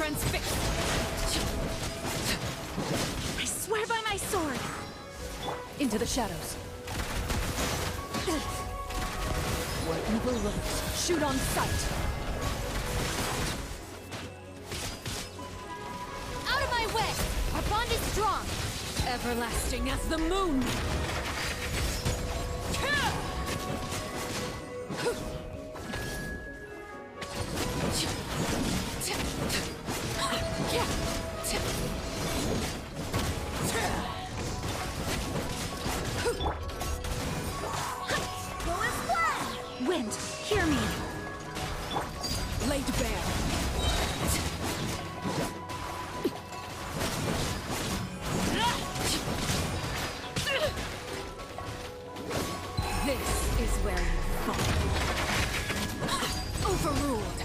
transfixed. I swear by my sword. Into the shadows. Where evil lurks, shoot on sight. Out of my way! Our bond is strong. Everlasting as the moon. Wind, hear me. Laid bare. This is where you fall. Overruled.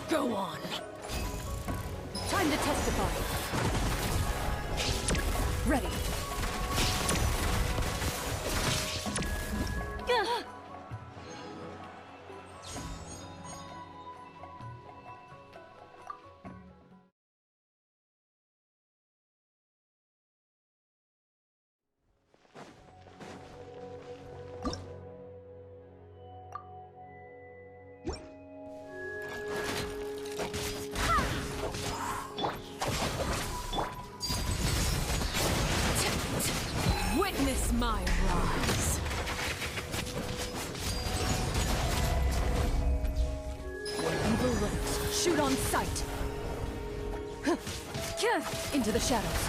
Go on. Time to testify. Ready. Witness my rise. Where evil lurks, shoot on sight. Into the shadows.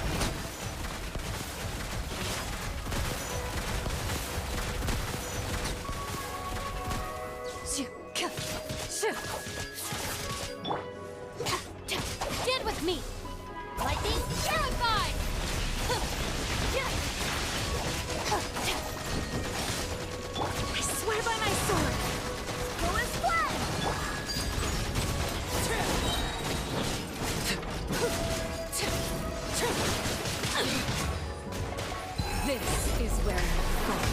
Stand with me. Lightning terrified. I swear by my sword. Go as planned. This is where you fall.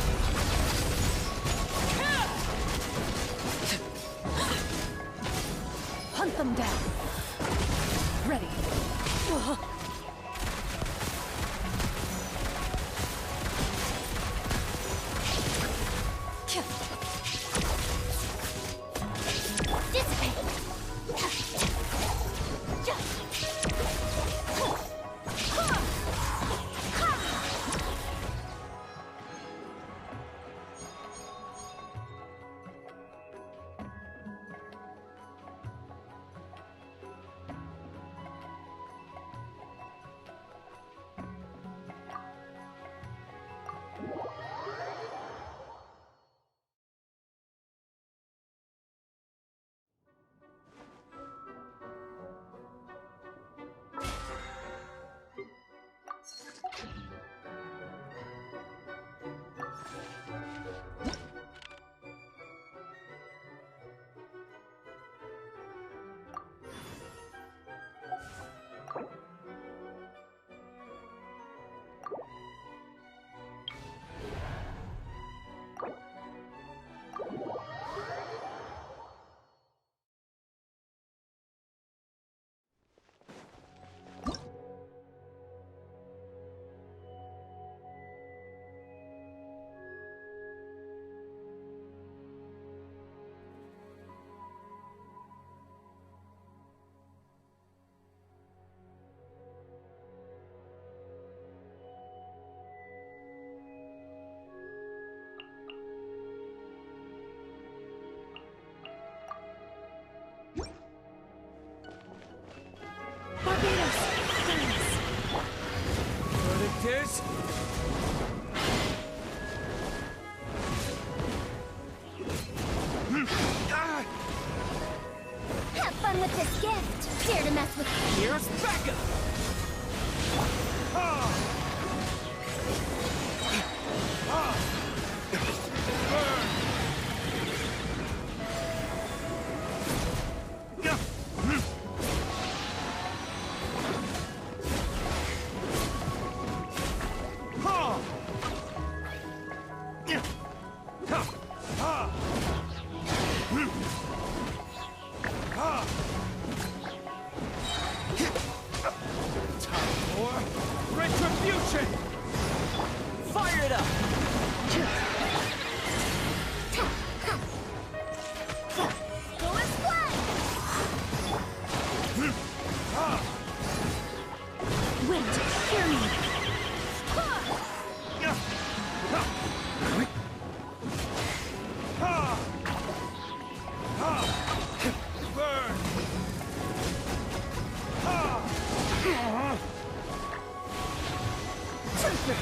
Hunt them down. Ready. This? Have fun with this gift. Dare to mess with me. Here's Becca!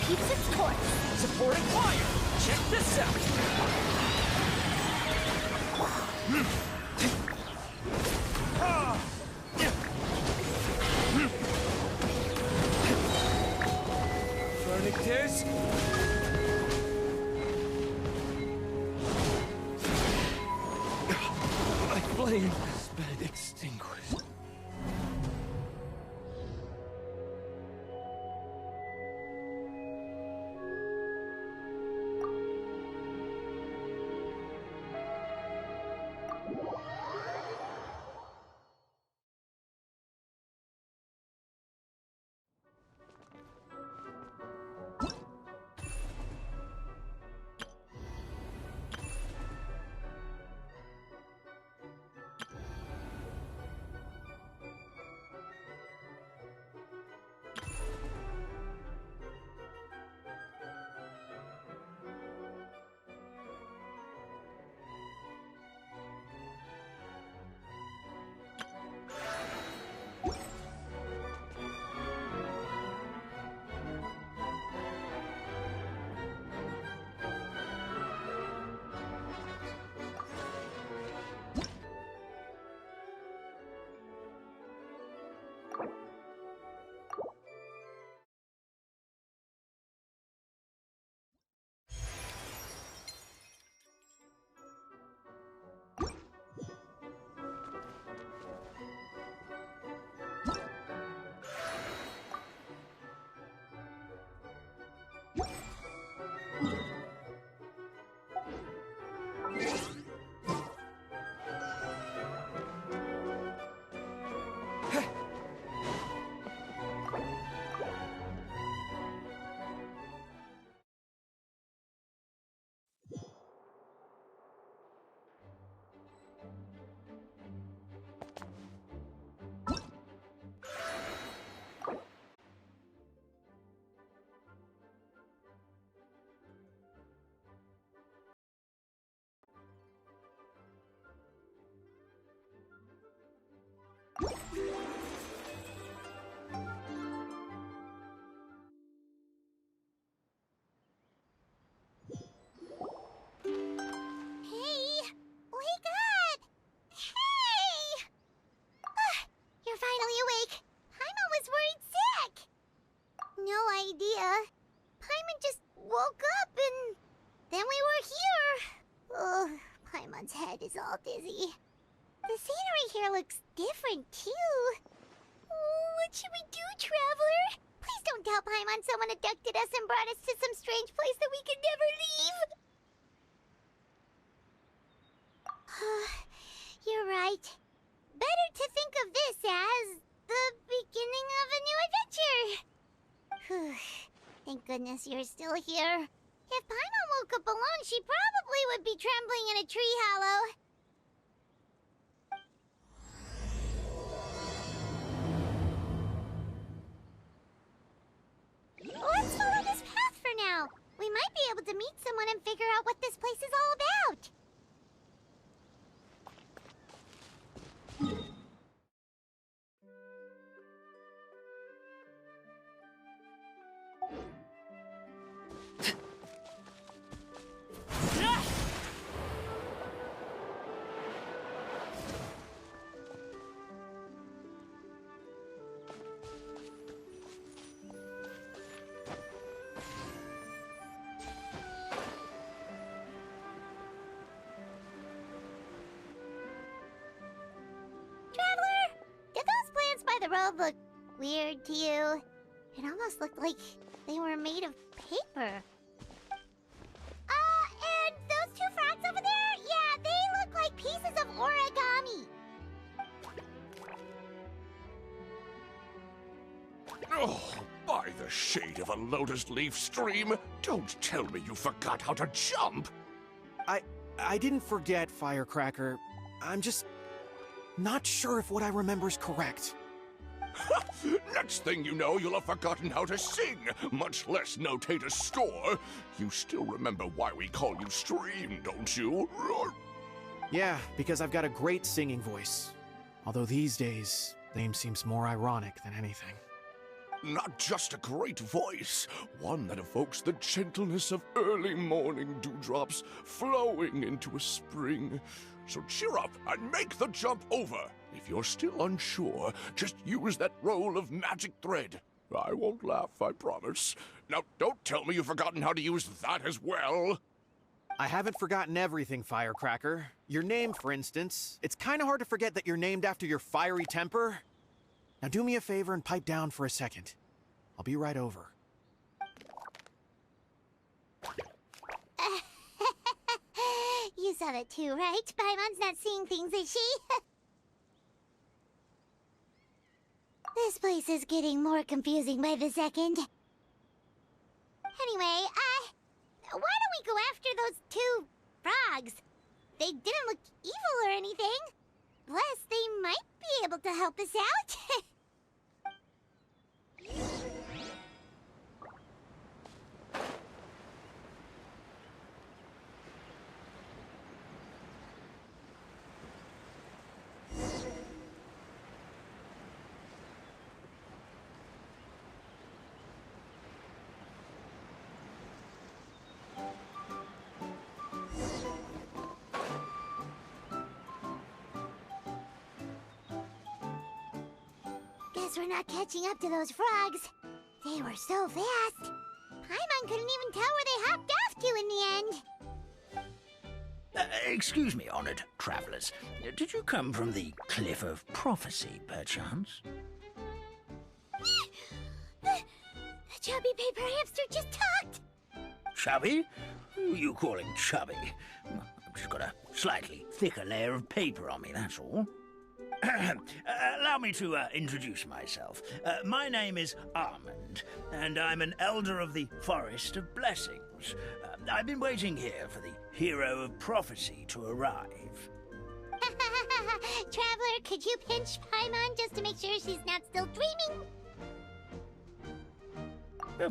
keeps its course. Supporting fire! Check this out! Burning tears? My flame has been extinguished. Paimon's head is all dizzy. The scenery here looks different, too. What should we do, Traveler? Please don't tell Paimon someone abducted us and brought us to some strange place that we could never leave. You're right. Better to think of this as the beginning of a new adventure. Thank goodness you're still here. If Paimon woke up alone, she probably would be trembling in a tree hollow. Let's follow this path for now. We might be able to meet someone and figure out what this place is all about. The road looked weird to you. It almost looked like they were made of paper. And those two frogs over there? Yeah, they look like pieces of origami. Oh, by the shade of a lotus leaf stream, don't tell me you forgot how to jump! I didn't forget, Firecracker. I'm just not sure if what I remember is correct. Next thing you know, you'll have forgotten how to sing, much less notate a score. You still remember why we call you Stream, don't you? Yeah, because I've got a great singing voice. Although these days, the name seems more ironic than anything. Not just a great voice, one that evokes the gentleness of early morning dewdrops flowing into a spring. So cheer up and make the jump over. If you're still unsure, just use that roll of magic thread. I won't laugh, I promise. Now, don't tell me you've forgotten how to use that as well. I haven't forgotten everything, Firecracker. Your name, for instance. It's kind of hard to forget that you're named after your fiery temper. Now do me a favor and pipe down for a second. I'll be right over. You saw that too, right? Paimon's not seeing things, is she? This place is getting more confusing by the second. Anyway, why don't we go after those two frogs? They didn't look evil or anything. Plus, they might be able to help us out. Guess we're not catching up to those frogs. They were so fast. Paimon couldn't even tell where they hopped off to in the end. Excuse me, honored travelers. Did you come from the Cliff of Prophecy, perchance? The chubby paper hamster just talked. Chubby? Who are you calling chubby? I've just got a slightly thicker layer of paper on me, that's all. Allow me to introduce myself. My name is Almond, and I'm an elder of the Forest of Blessings. I've been waiting here for the Hero of Prophecy to arrive. Traveler, could you pinch Paimon just to make sure she's not still dreaming?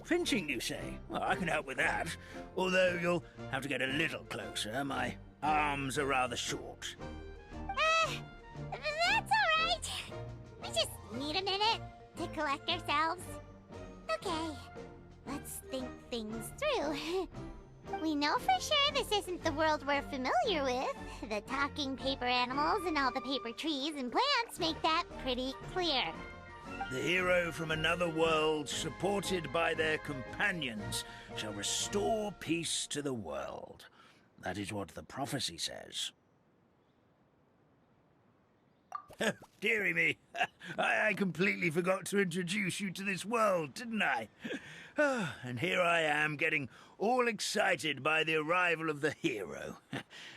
Pinching, you say? Well, I can help with that. Although you'll have to get a little closer. My arms are rather short. That's all right. We just need a minute to collect ourselves. Okay, let's think things through. We know for sure this isn't the world we're familiar with. The talking paper animals and all the paper trees and plants make that pretty clear. The hero from another world, supported by their companions, shall restore peace to the world. That is what the prophecy says. Dearie me, I completely forgot to introduce you to this world, didn't I? And here I am, getting all excited by the arrival of the hero.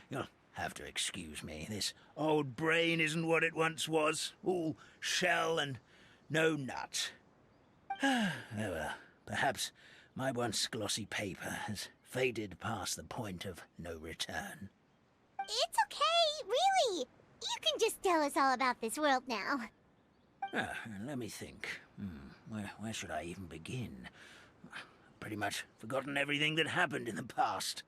You'll have to excuse me. This old brain isn't what it once was, all shell and no nut. Oh well, perhaps my once glossy paper has faded past the point of no return. It's okay, really. You can just tell us all about this world now. Let me think. Where should I even begin? Pretty much forgotten everything that happened in the past.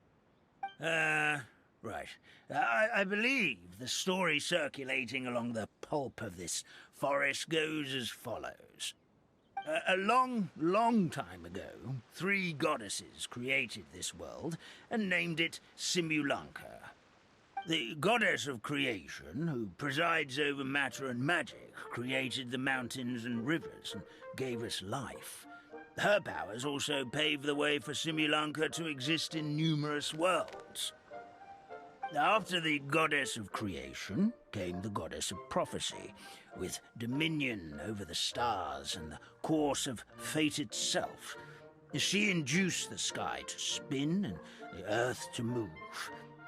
Right. I believe the story circulating along the pulp of this forest goes as follows. A long, long time ago, 3 goddesses created this world and named it Simulanka. The goddess of creation, who presides over matter and magic, created the mountains and rivers and gave us life. Her powers also paved the way for Simulanka to exist in numerous worlds. After the goddess of creation came the goddess of prophecy, with dominion over the stars and the course of fate itself. She induced the sky to spin and the earth to move.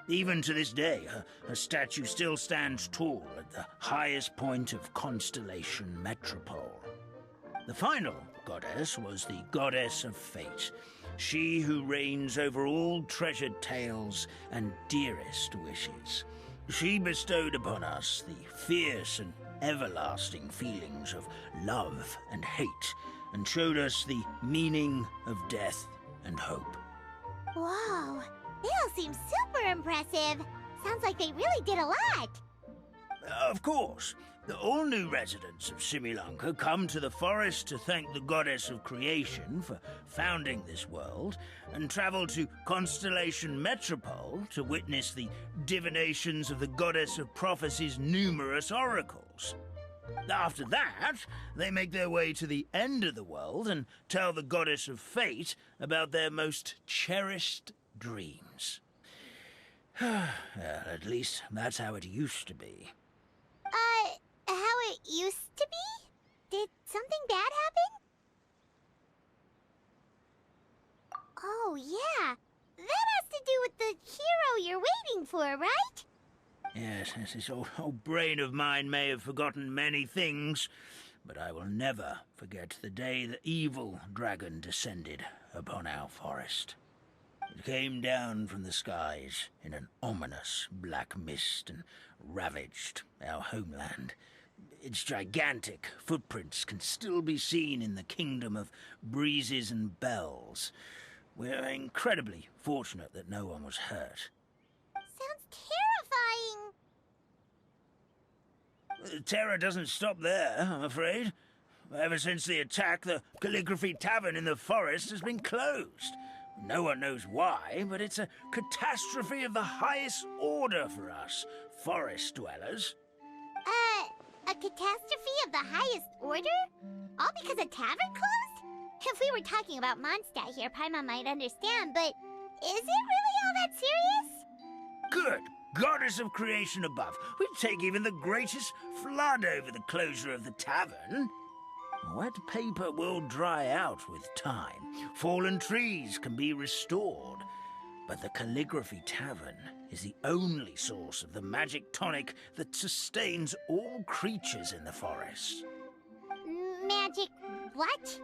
Even to this day, her statue still stands tall at the highest point of Constellation Metropole. The final goddess was the goddess of fate, she who reigns over all treasured tales and dearest wishes. She bestowed upon us the fierce and everlasting feelings of love and hate, and showed us the meaning of death and hope. Whoa, they all seem super impressive. Sounds like they really did a lot. Of course, all new residents of Similanka come to the forest to thank the goddess of creation for founding this world, and travel to Constellation Metropole to witness the divinations of the goddess of prophecy's numerous oracles. After that, they make their way to the end of the world and tell the goddess of fate about their most cherished dreams. At least that's how it used to be. How it used to be? Did something bad happen? Oh, yeah. That has to do with the hero you're waiting for, right? Yes, this old brain of mine may have forgotten many things, but I will never forget the day the evil dragon descended upon our forest. It came down from the skies in an ominous black mist and ravaged our homeland. Its gigantic footprints can still be seen in the kingdom of breezes and bells. We're incredibly fortunate that no one was hurt. Sounds terrifying. The terror doesn't stop there, I'm afraid. Ever since the attack, the Calligraphy Tavern in the forest has been closed. No one knows why, but it's a catastrophe of the highest order for us, forest dwellers. A catastrophe of the highest order? All because a tavern closed? If we were talking about Mondstadt here, Paimon might understand, but is it really all that serious? Good goddess of creation above. We'd take even the greatest flood over the closure of the tavern. Wet paper will dry out with time. Fallen trees can be restored. But the Calligraphy Tavern is the only source of the magic tonic that sustains all creatures in the forest. Magic what?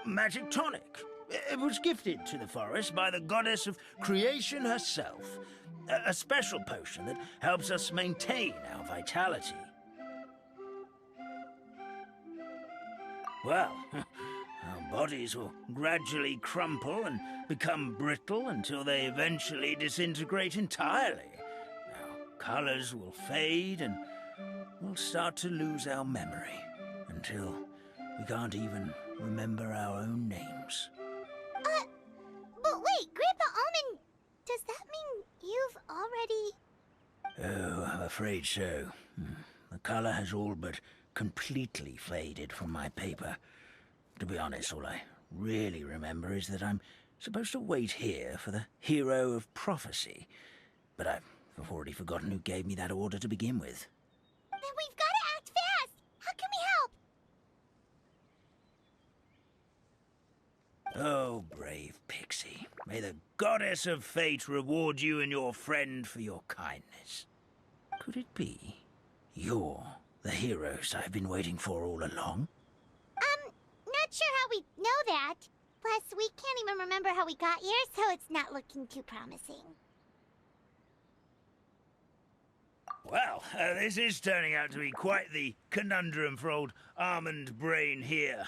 Magic tonic. It was gifted to the forest by the goddess of creation herself. A special potion that helps us maintain our vitality. Well, our bodies will gradually crumple and become brittle until they eventually disintegrate entirely. Our colors will fade and we'll start to lose our memory until we can't even remember our own names. But wait, Grandpa Almond, does that mean you've already... Oh, I'm afraid so. The color has all but completely faded from my paper. To be honest, all I really remember is that I'm supposed to wait here for the hero of prophecy. But I've already forgotten who gave me that order to begin with. Then we've got to act fast! How can we help? Oh, brave Pixie. May the goddess of fate reward you and your friend for your kindness. Could it be you're the heroes I've been waiting for all along? Not sure how we know that. Plus, we can't even remember how we got here, so it's not looking too promising. Well, this is turning out to be quite the conundrum for old Almond Brain here.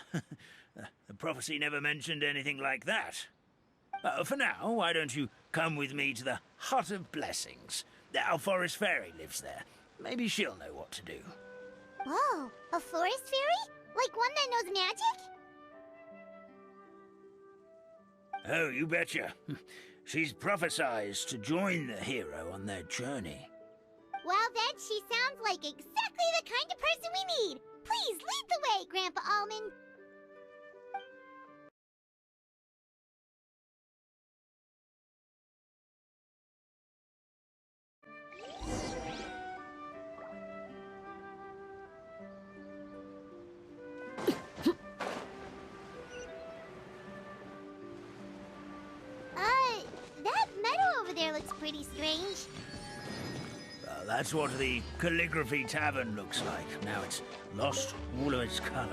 The prophecy never mentioned anything like that. For now, why don't you come with me to the Hut of Blessings? Our forest fairy lives there. Maybe she'll know what to do. Whoa, a forest fairy? Like one that knows magic? Oh, you betcha. She's prophesized to join the hero on their journey. Well, then she sounds like exactly the kind of person we need. Please lead the way, Grandpa Almond. That meadow over there looks pretty strange. That's what the Calligraphy Tavern looks like. Now it's lost all of its color.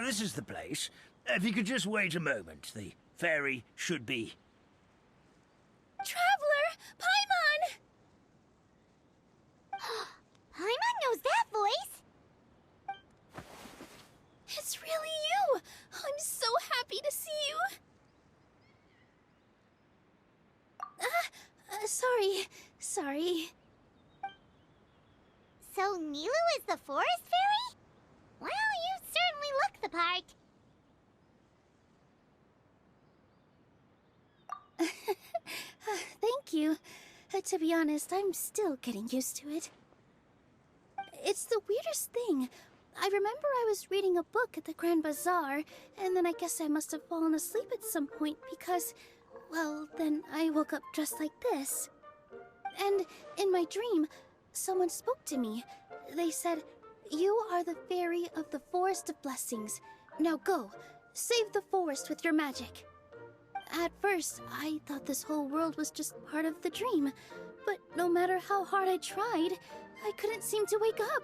This is the place. If you could just wait a moment, the ferry should be... Traveler! Paimon! Paimon knows that voice! It's really you! I'm so happy to see you! Sorry. So Nilu is the forest fairy? Well, you certainly look the part. Thank you. To be honest, I'm still getting used to it. It's the weirdest thing. I remember I was reading a book at the Grand Bazaar, and then I guess I must have fallen asleep at some point because, well, then I woke up dressed like this. And in my dream, someone spoke to me. They said, "You are the fairy of the Forest of Blessings. Now go, save the forest with your magic." At first, I thought this whole world was just part of the dream, but no matter how hard I tried, I couldn't seem to wake up.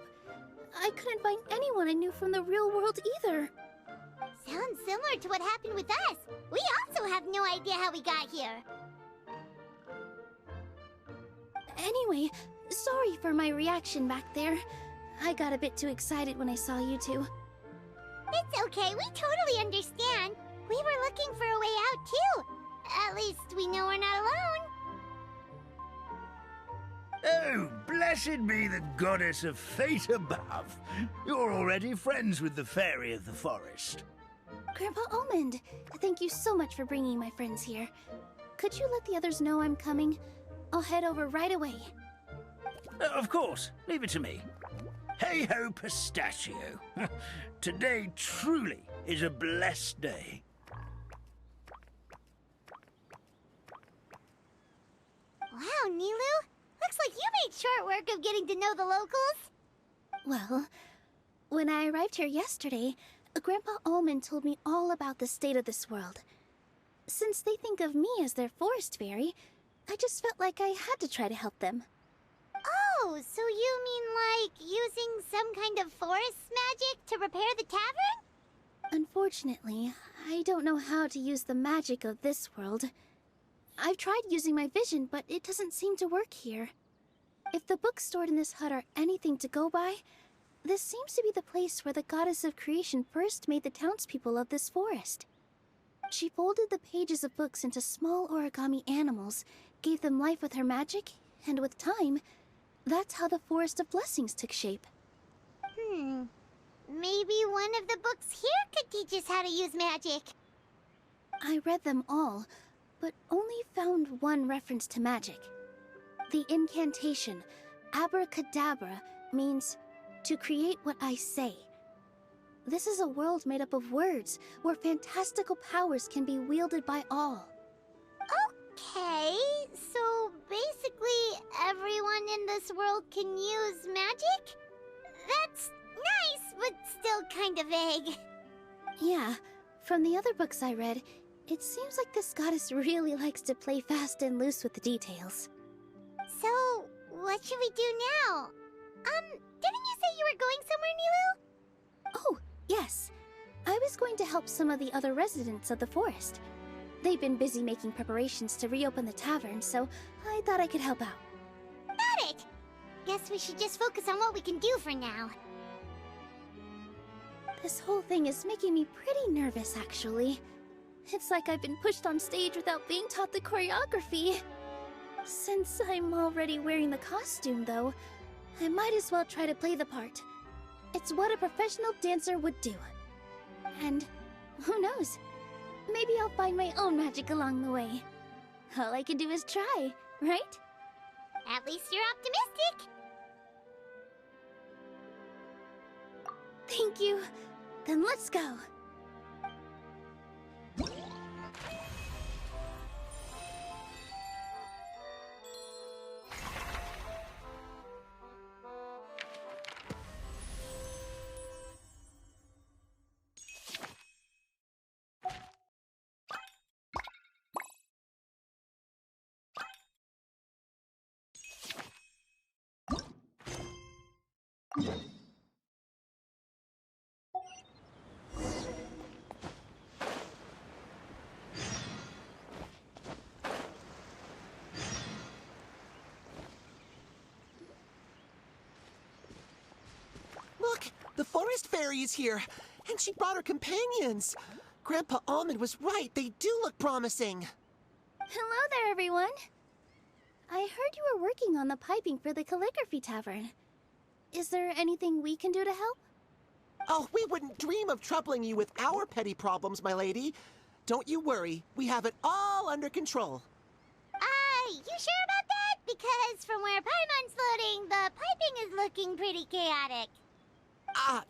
I couldn't find anyone I knew from the real world either. Sounds similar to what happened with us. We also have no idea how we got here. Anyway, sorry for my reaction back there. I got a bit too excited when I saw you two. It's okay, we totally understand. We were looking for a way out too. At least we know we're not alone. Oh, blessed be the goddess of fate above. You're already friends with the fairy of the forest. Grandpa Almond, thank you so much for bringing my friends here. Could you let the others know I'm coming? I'll head over right away. Of course, leave it to me. Hey-ho, pistachio. Today truly is a blessed day. Wow, Nilu! Looks like you made short work of getting to know the locals. Well, when I arrived here yesterday, Grandpa Almond told me all about the state of this world. Since they think of me as their forest fairy, I just felt like I had to try to help them. Oh, so you mean like using some kind of forest magic to repair the tavern? Unfortunately, I don't know how to use the magic of this world. I've tried using my vision, but it doesn't seem to work here. If the books stored in this hut are anything to go by, this seems to be the place where the goddess of creation first made the townspeople of this forest. She folded the pages of books into small origami animals, gave them life with her magic, and with time, that's how the Forest of Blessings took shape. Maybe one of the books here could teach us how to use magic. I read them all, but only found one reference to magic. The incantation, abracadabra, means to create what I say. This is a world made up of words, where fantastical powers can be wielded by all. Okay, so basically everyone in this world can use magic? That's nice, but still kind of vague. Yeah, from the other books I read, it seems like this goddess really likes to play fast and loose with the details. So, what should we do now? Didn't you say you were going somewhere, Nilu? Oh, yes. I was going to help some of the other residents of the forest. They've been busy making preparations to reopen the tavern, so I thought I could help out. Got it! Guess we should just focus on what we can do for now. This whole thing is making me pretty nervous, actually. It's like I've been pushed on stage without being taught the choreography. Since I'm already wearing the costume, though, I might as well try to play the part. It's what a professional dancer would do. And who knows? Maybe I'll find my own magic along the way. All I can do is try, right? At least you're optimistic. Thank you. Then let's go. The forest fairy is here, and she brought her companions. Grandpa Almond was right. They do look promising. Hello there, everyone. I heard you were working on the piping for the calligraphy tavern. Is there anything we can do to help? Oh, we wouldn't dream of troubling you with our petty problems, my lady. Don't you worry. We have it all under control. You sure about that? Because from where Paimon's floating, the piping is looking pretty chaotic.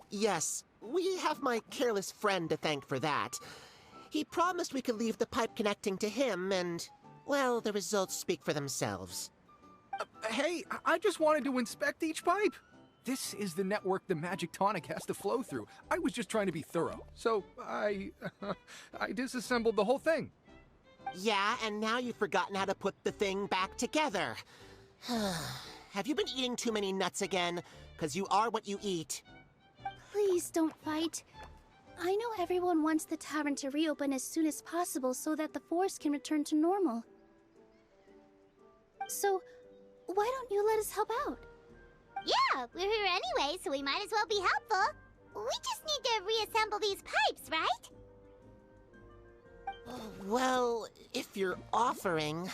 Yes. We have my careless friend to thank for that. He promised we could leave the pipe connecting to him, and, well, the results speak for themselves. Hey, I just wanted to inspect each pipe. This is the network the magic tonic has to flow through. I was just trying to be thorough, so I disassembled the whole thing. Yeah, and now you've forgotten how to put the thing back together. Have you been eating too many nuts again? 'Cause you are what you eat. Please don't fight. I know everyone wants the tavern to reopen as soon as possible so that the forest can return to normal. So, why don't you let us help out? Yeah, we're here anyway, so we might as well be helpful. We just need to reassemble these pipes, right? Well, if you're offering...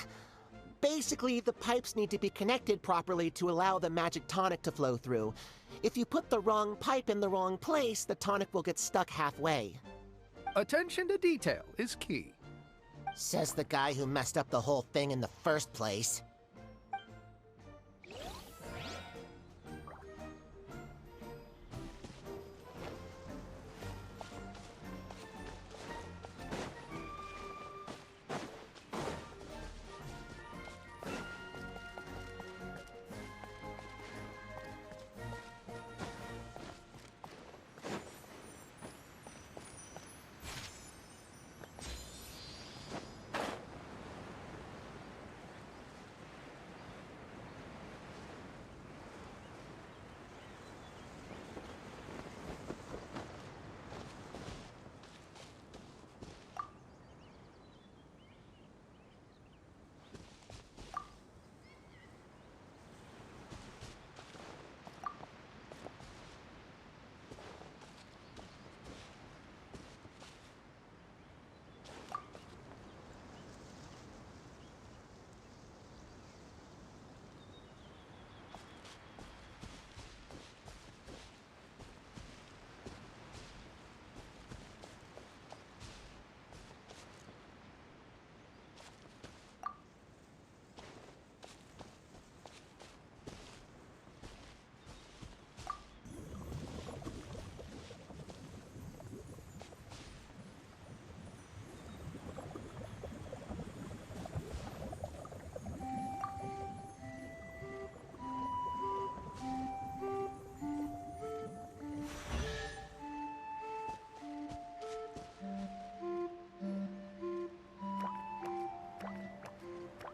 Basically, the pipes need to be connected properly to allow the magic tonic to flow through. If you put the wrong pipe in the wrong place, the tonic will get stuck halfway. Attention to detail is key. Says the guy who messed up the whole thing in the first place.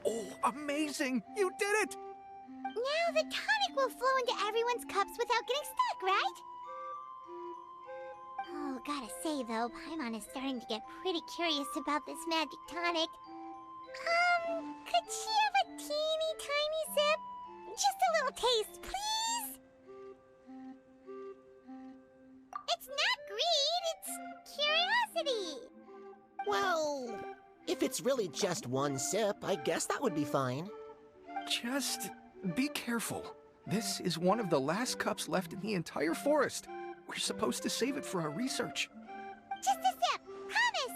Oh, amazing! You did it! Now the tonic will flow into everyone's cups without getting stuck, right? Oh, gotta say though, Paimon is starting to get pretty curious about this magic tonic. Could she have a teeny tiny sip? Just a little taste, please? It's not greed, it's curiosity. Well, if it's really just one sip, I guess that would be fine. Just be careful. This is one of the last cups left in the entire forest. We're supposed to save it for our research. Just a sip, promise.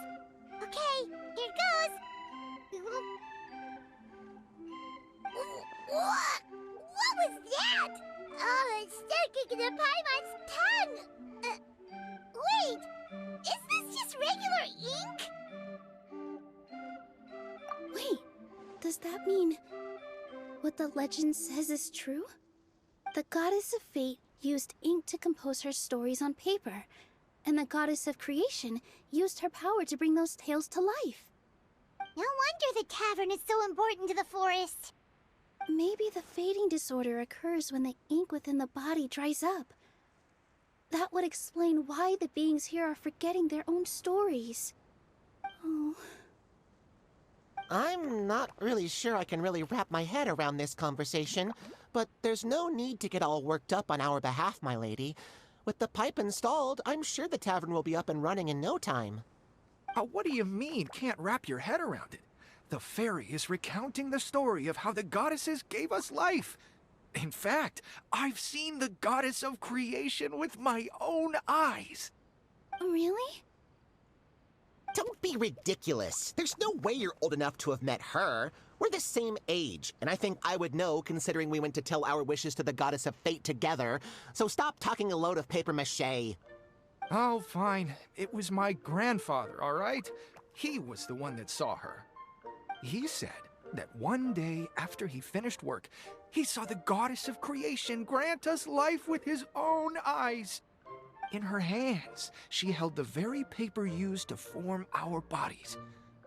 Okay, here it goes. What was that? Oh, it's sticking to Paimon's tongue. Wait, is this just regular ink? Wait, does that mean what the legend says is true? The goddess of fate used ink to compose her stories on paper, and the goddess of creation used her power to bring those tales to life. No wonder the tavern is so important to the forest. Maybe the fading disorder occurs when the ink within the body dries up. That would explain why the beings here are forgetting their own stories. Oh. I'm not really sure I can really wrap my head around this conversation, but there's no need to get all worked up on our behalf, my lady. With the pipe installed, I'm sure the tavern will be up and running in no time. What do you mean, can't wrap your head around it? The fairy is recounting the story of how the goddesses gave us life. In fact, I've seen the goddess of creation with my own eyes. Really? Don't be ridiculous. There's no way you're old enough to have met her. We're the same age, and I think I would know considering we went to tell our wishes to the goddess of fate together. So stop talking a load of papier-mâché. Oh, fine. It was my grandfather, all right? He was the one that saw her. He said that one day after he finished work, he saw the goddess of creation grant us life with his own eyes. In her hands, she held the very paper used to form our bodies.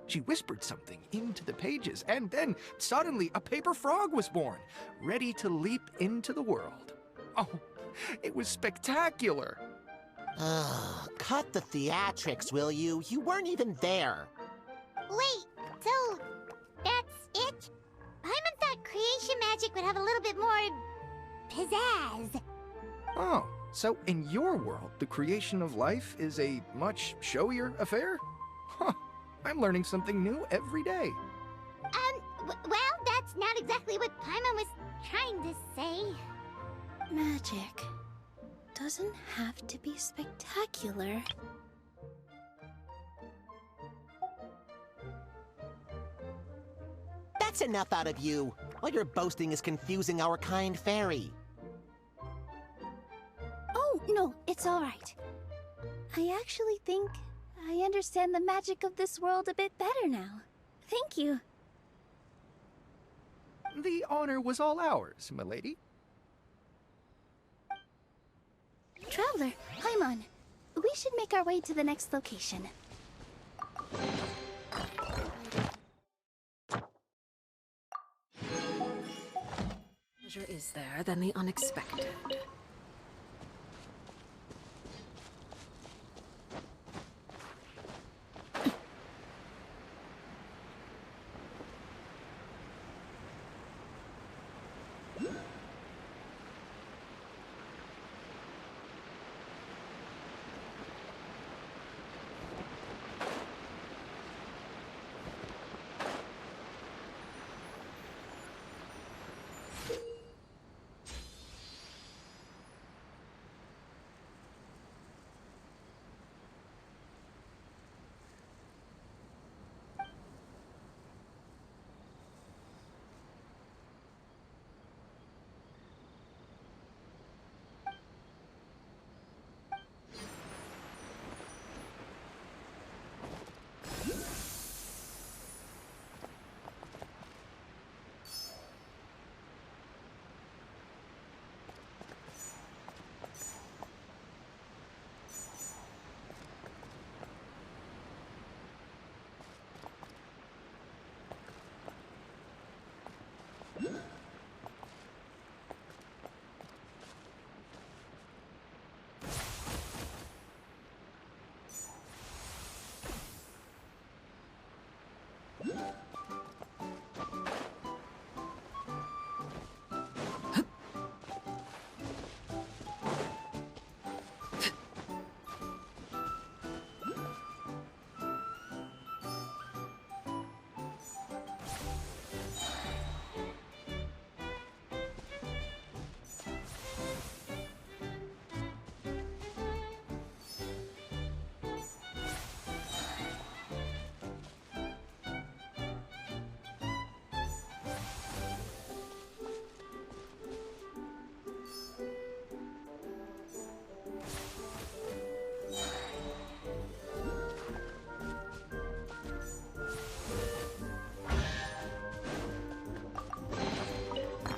She whispered something into the pages, and then suddenly a paper frog was born, ready to leap into the world. Oh, it was spectacular. Cut the theatrics, will you? You weren't even there. Wait, so that's it? Paimon thought creation magic would have a little bit more pizzazz. Oh, so in your world, the creation of life is a much showier affair? Huh, I'm learning something new every day. Well, that's not exactly what Paimon was trying to say. Magic doesn't have to be spectacular. That's enough out of you. All your boasting is confusing our kind fairy. Oh, no, it's all right. I actually think I understand the magic of this world a bit better now. Thank you. The honor was all ours, milady. Traveler, Paimon, we should make our way to the next location. Pleasure is there than the unexpected.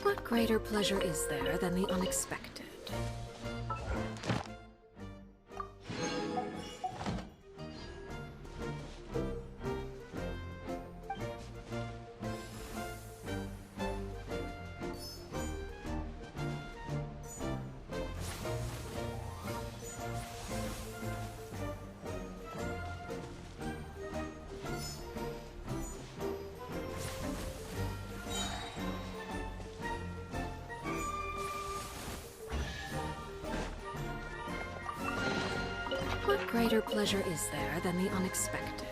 What greater pleasure is there than the unexpected? What greater pleasure is there than the unexpected?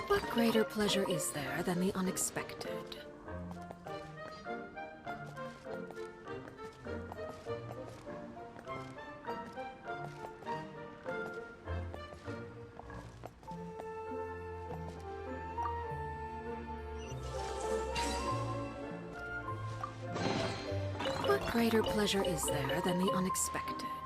What greater pleasure is there than the unexpected? What greater pleasure is there than the unexpected?